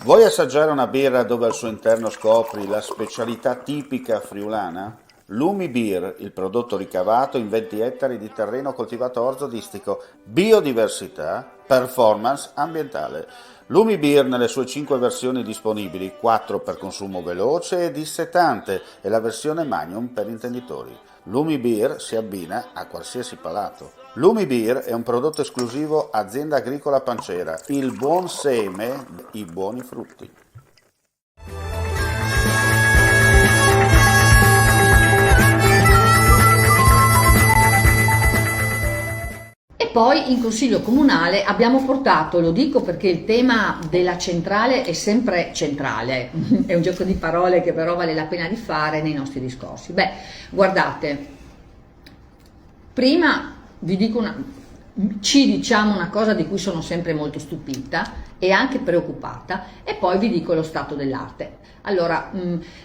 Vuoi assaggiare una birra dove al suo interno scopri la specialità tipica friulana? Lumi Beer, il prodotto ricavato in 20 ettari di terreno coltivato orzodistico, biodiversità, performance ambientale. Lumi Beer nelle sue 5 versioni disponibili, 4 per consumo veloce e dissetante e la versione Magnum per intenditori. Lumi Beer si abbina a qualsiasi palato. Lumi Beer è un prodotto esclusivo Azienda Agricola Pancera, il buon seme, i buoni frutti. E poi in Consiglio Comunale abbiamo portato, lo dico perché il tema della centrale è sempre centrale, è un gioco di parole che però vale la pena di fare nei nostri discorsi. Beh, guardate, prima vi dico ci diciamo una cosa di cui sono sempre molto stupita e anche preoccupata e poi vi dico lo stato dell'arte. Allora,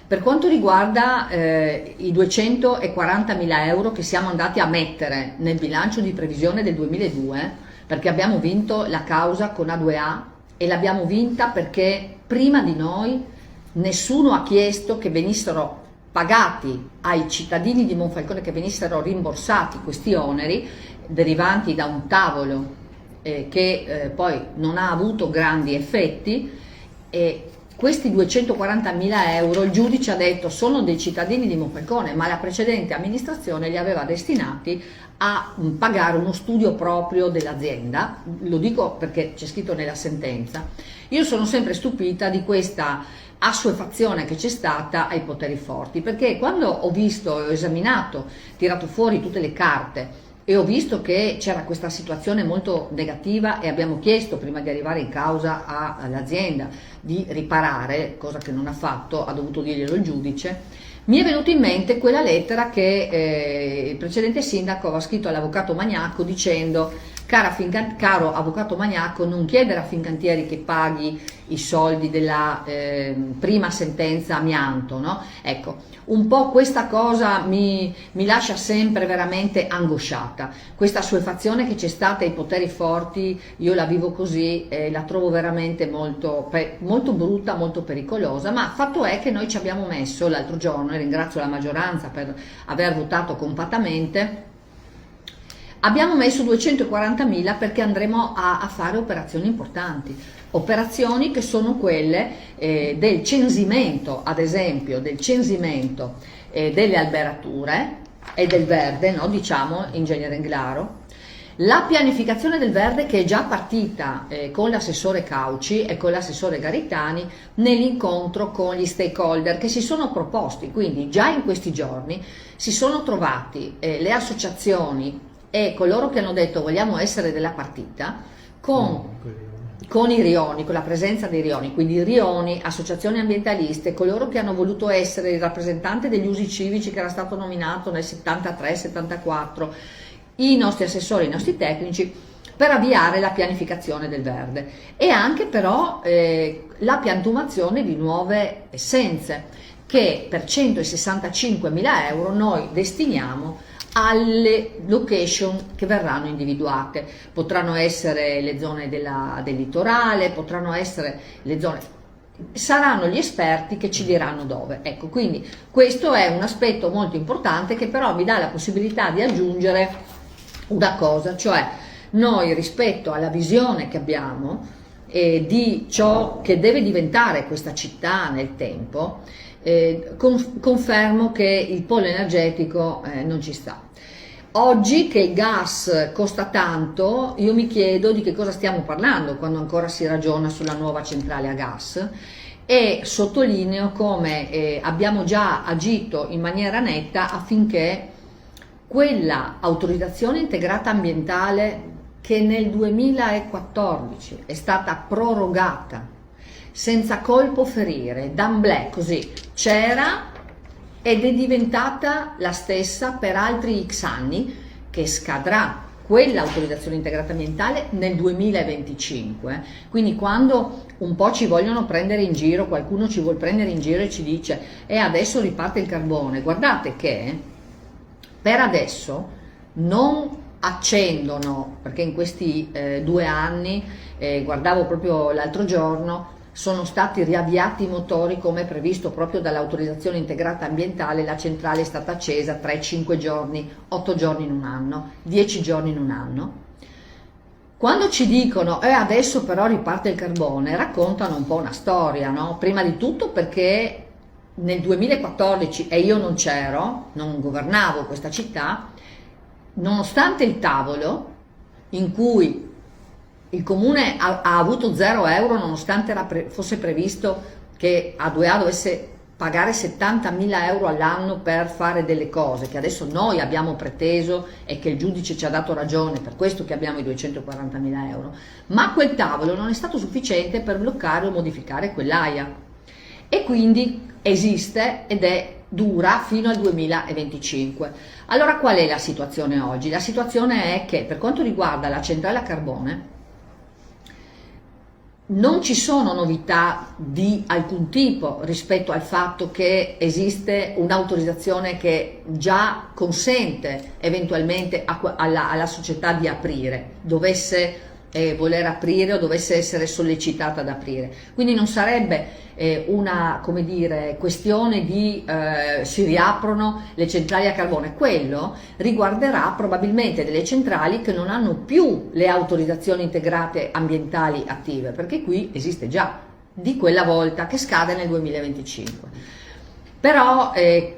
per quanto riguarda i 240.000 euro che siamo andati a mettere nel bilancio di previsione del 2002, perché abbiamo vinto la causa con A2A e l'abbiamo vinta perché prima di noi nessuno ha chiesto che venissero pagati ai cittadini di Monfalcone, che venissero rimborsati questi oneri derivanti da un tavolo che poi non ha avuto grandi effetti, e questi 240.000 euro il giudice ha detto sono dei cittadini di Monfalcone, ma la precedente amministrazione li aveva destinati a pagare uno studio proprio dell'azienda. Lo dico perché c'è scritto nella sentenza. Io sono sempre stupita di questa assuefazione che c'è stata ai poteri forti, perché quando ho visto, ho esaminato, tirato fuori tutte le carte e ho visto che c'era questa situazione molto negativa e abbiamo chiesto prima di arrivare in causa all'azienda di riparare, cosa che non ha fatto, ha dovuto dirglielo il giudice, mi è venuto in mente quella lettera che il precedente sindaco aveva scritto all'avvocato Magnacco dicendo caro avvocato Magnacco, non chiedere a Fincantieri che paghi i soldi della prima sentenza amianto, no? Ecco, un po' questa cosa mi lascia sempre veramente angosciata, questa assuefazione che c'è stata ai poteri forti, io la vivo così e la trovo veramente molto, molto brutta, molto pericolosa, ma fatto è che noi ci abbiamo messo l'altro giorno, e ringrazio la maggioranza per aver votato compattamente, abbiamo messo 240.000 perché andremo a fare operazioni importanti, operazioni che sono quelle del censimento, ad esempio del censimento delle alberature e del verde, no? Diciamo in genere claro, la pianificazione del verde che è già partita con l'assessore Cauci e con l'assessore Garitani nell'incontro con gli stakeholder che si sono proposti, quindi già in questi giorni si sono trovati le associazioni e coloro che hanno detto vogliamo essere della partita con i rioni, con la presenza dei rioni, quindi rioni, associazioni ambientaliste, coloro che hanno voluto essere il rappresentante degli usi civici che era stato nominato nel 73-74, i nostri assessori, i nostri tecnici, per avviare la pianificazione del verde e anche però la piantumazione di nuove essenze che per 165.000 euro noi destiniamo alle location che verranno individuate. Potranno essere le zone del litorale, potranno essere le zone, saranno gli esperti che ci diranno dove. Ecco, quindi questo è un aspetto molto importante che però mi dà la possibilità di aggiungere una cosa, cioè noi rispetto alla visione che abbiamo di ciò che deve diventare questa città nel tempo, confermo che il polo energetico non ci sta. Oggi che il gas costa tanto, io mi chiedo di che cosa stiamo parlando quando ancora si ragiona sulla nuova centrale a gas e sottolineo come abbiamo già agito in maniera netta affinché quella autorizzazione integrata ambientale che nel 2014 è stata prorogata senza colpo ferire, d'amblè così, c'era ed è diventata la stessa per altri X anni, che scadrà quell'autorizzazione integrata ambientale nel 2025. Quindi quando un po' ci vogliono prendere in giro, qualcuno ci vuole prendere in giro e ci dice e adesso riparte il carbone, guardate che per adesso non accendono, perché in questi 2 anni, guardavo proprio l'altro giorno, sono stati riavviati i motori come previsto proprio dall'autorizzazione integrata ambientale, la centrale è stata accesa 3, 5 giorni, 8 giorni in un anno, 10 giorni in un anno. Quando ci dicono adesso però riparte il carbone, raccontano un po' una storia, no? Prima di tutto perché nel 2014, e io non c'ero, non governavo questa città, nonostante il tavolo in cui il comune ha avuto 0 euro, nonostante fosse previsto che A2A dovesse pagare 70.000 euro all'anno per fare delle cose che adesso noi abbiamo preteso e che il giudice ci ha dato ragione, per questo che abbiamo i 240.000 euro, ma quel tavolo non è stato sufficiente per bloccare o modificare quell'AIA e quindi esiste ed è dura fino al 2025. Allora qual è la situazione oggi? La situazione è che per quanto riguarda la centrale a carbone non ci sono novità di alcun tipo rispetto al fatto che esiste un'autorizzazione che già consente eventualmente alla società di aprire, dovesse voler aprire o dovesse essere sollecitata ad aprire. Quindi non sarebbe una, come dire, questione di si riaprono le centrali a carbone. Quello riguarderà probabilmente delle centrali che non hanno più le autorizzazioni integrate ambientali attive, perché qui esiste già di quella volta che scade nel 2025. Però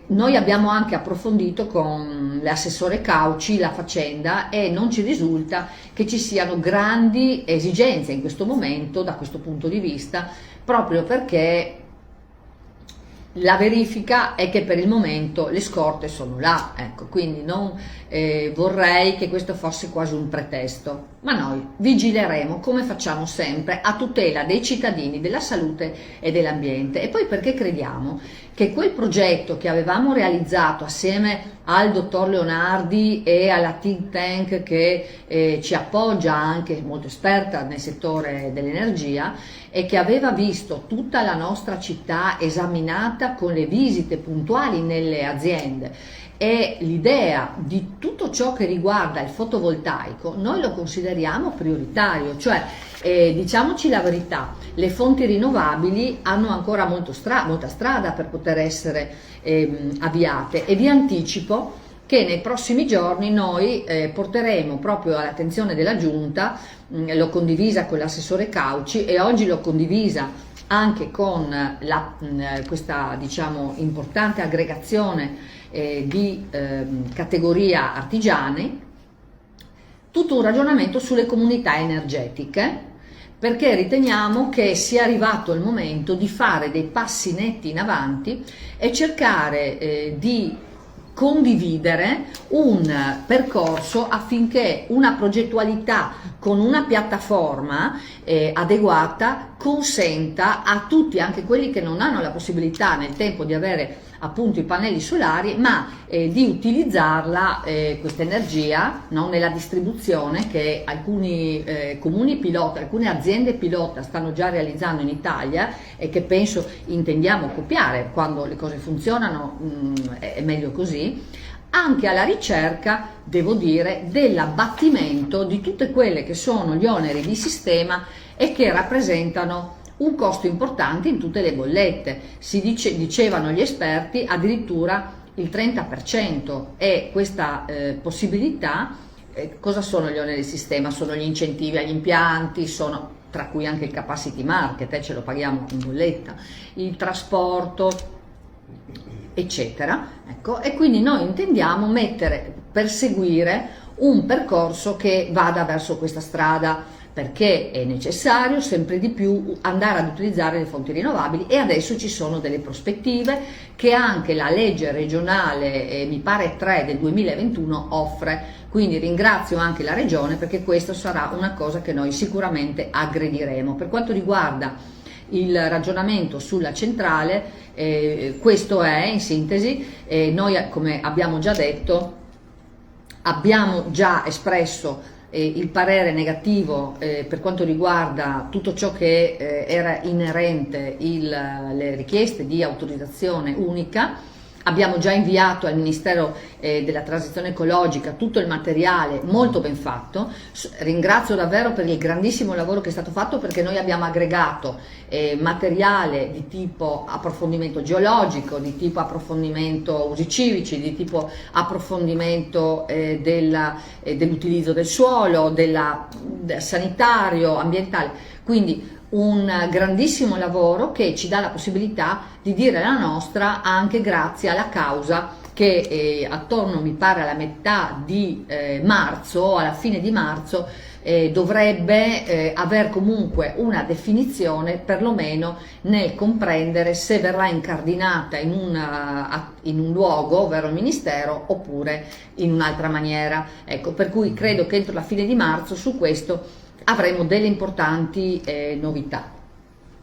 noi abbiamo anche approfondito con l'assessore Cauci la faccenda e non ci risulta che ci siano grandi esigenze in questo momento da questo punto di vista, proprio perché la verifica è che per il momento le scorte sono là, ecco, quindi non vorrei che questo fosse quasi un pretesto, ma noi vigileremo come facciamo sempre a tutela dei cittadini, della salute e dell'ambiente. E poi perché crediamo che quel progetto che avevamo realizzato assieme al dottor Leonardi e alla think tank che ci appoggia, anche molto esperta nel settore dell'energia, e che aveva visto tutta la nostra città esaminata con le visite puntuali nelle aziende e l'idea di tutto ciò che riguarda il fotovoltaico, noi lo consideriamo prioritario, cioè diciamoci la verità, le fonti rinnovabili hanno ancora molta strada per poter essere avviate, e vi anticipo che nei prossimi giorni noi porteremo proprio all'attenzione della Giunta, l'ho condivisa con l'assessore Cauci e oggi l'ho condivisa anche con questa, diciamo, importante aggregazione di categoria artigiani, tutto un ragionamento sulle comunità energetiche, perché riteniamo che sia arrivato il momento di fare dei passi netti in avanti e cercare di condividere un percorso affinché una progettualità con una piattaforma adeguata consenta a tutti, anche quelli che non hanno la possibilità nel tempo di avere appunto i pannelli solari, ma di utilizzarla questa energia, no, nella distribuzione che alcuni comuni pilota, alcune aziende pilota stanno già realizzando in Italia e che penso intendiamo copiare. Quando le cose funzionano è meglio così, anche alla ricerca, devo dire, dell'abbattimento di tutte quelle che sono gli oneri di sistema e che rappresentano un costo importante in tutte le bollette. Dicevano gli esperti addirittura il 30%, e questa possibilità, cosa sono gli oneri di sistema? Sono gli incentivi agli impianti, sono tra cui anche il capacity market, ce lo paghiamo in bolletta, il trasporto, eccetera. Ecco, e quindi noi intendiamo perseguire un percorso che vada verso questa strada, perché è necessario sempre di più andare ad utilizzare le fonti rinnovabili, e adesso ci sono delle prospettive che anche la legge regionale, mi pare 3 del 2021, offre. Quindi ringrazio anche la regione, perché questa sarà una cosa che noi sicuramente aggrediremo. Per quanto riguarda il ragionamento sulla centrale, questo è in sintesi. Noi, come abbiamo già detto, abbiamo già espresso il parere negativo per quanto riguarda tutto ciò che era inerente le richieste di autorizzazione unica. Abbiamo già inviato al Ministero della Transizione Ecologica tutto il materiale molto ben fatto. Ringrazio davvero per il grandissimo lavoro che è stato fatto, perché noi abbiamo aggregato materiale di tipo approfondimento geologico, di tipo approfondimento usi civici, di tipo approfondimento dell'utilizzo del suolo, del sanitario, ambientale. Quindi un grandissimo lavoro che ci dà la possibilità di dire la nostra anche grazie alla causa che attorno, mi pare, alla metà di marzo, alla fine di marzo, dovrebbe aver comunque una definizione, perlomeno nel comprendere se verrà incardinata in un luogo, ovvero il Ministero, oppure in un'altra maniera. Ecco, per cui credo che entro la fine di marzo su questo avremo delle importanti novità.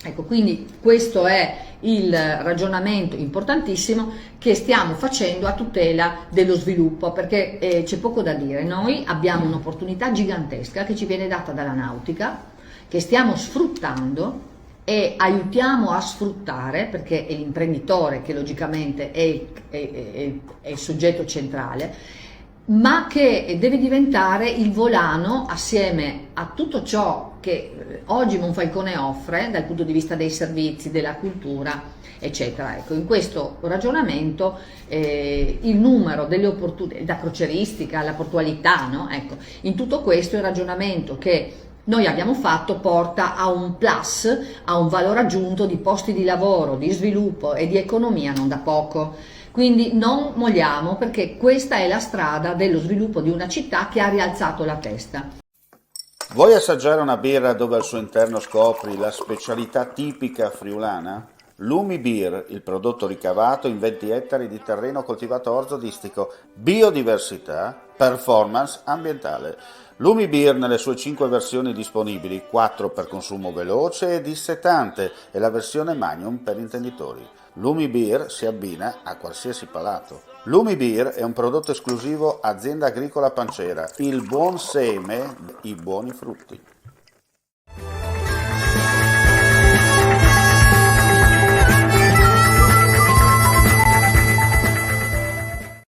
Ecco, quindi questo è il ragionamento importantissimo che stiamo facendo a tutela dello sviluppo, perché c'è poco da dire. Noi abbiamo un'opportunità gigantesca che ci viene data dalla nautica, che stiamo sfruttando e aiutiamo a sfruttare, perché è l'imprenditore che logicamente è il soggetto centrale, ma che deve diventare il volano assieme a tutto ciò che oggi Monfalcone offre dal punto di vista dei servizi, della cultura, eccetera. Ecco, in questo ragionamento il numero delle opportunità, da crocieristica alla portualità, no? Ecco, in tutto questo il ragionamento che noi abbiamo fatto porta a un plus, a un valore aggiunto di posti di lavoro, di sviluppo e di economia non da poco. Quindi non molliamo, perché questa è la strada dello sviluppo di una città che ha rialzato la testa. Vuoi assaggiare una birra dove al suo interno scopri la specialità tipica friulana? Lumi Beer, il prodotto ricavato in 20 ettari di terreno coltivato orzodistico, biodiversità, performance ambientale. Lumi Beer nelle sue 5 versioni disponibili, 4 per consumo veloce e dissetante e la versione Magnum per intenditori. Lumi Beer si abbina a qualsiasi palato. Lumi Beer è un prodotto esclusivo Azienda Agricola Pancera, il buon seme, i buoni frutti.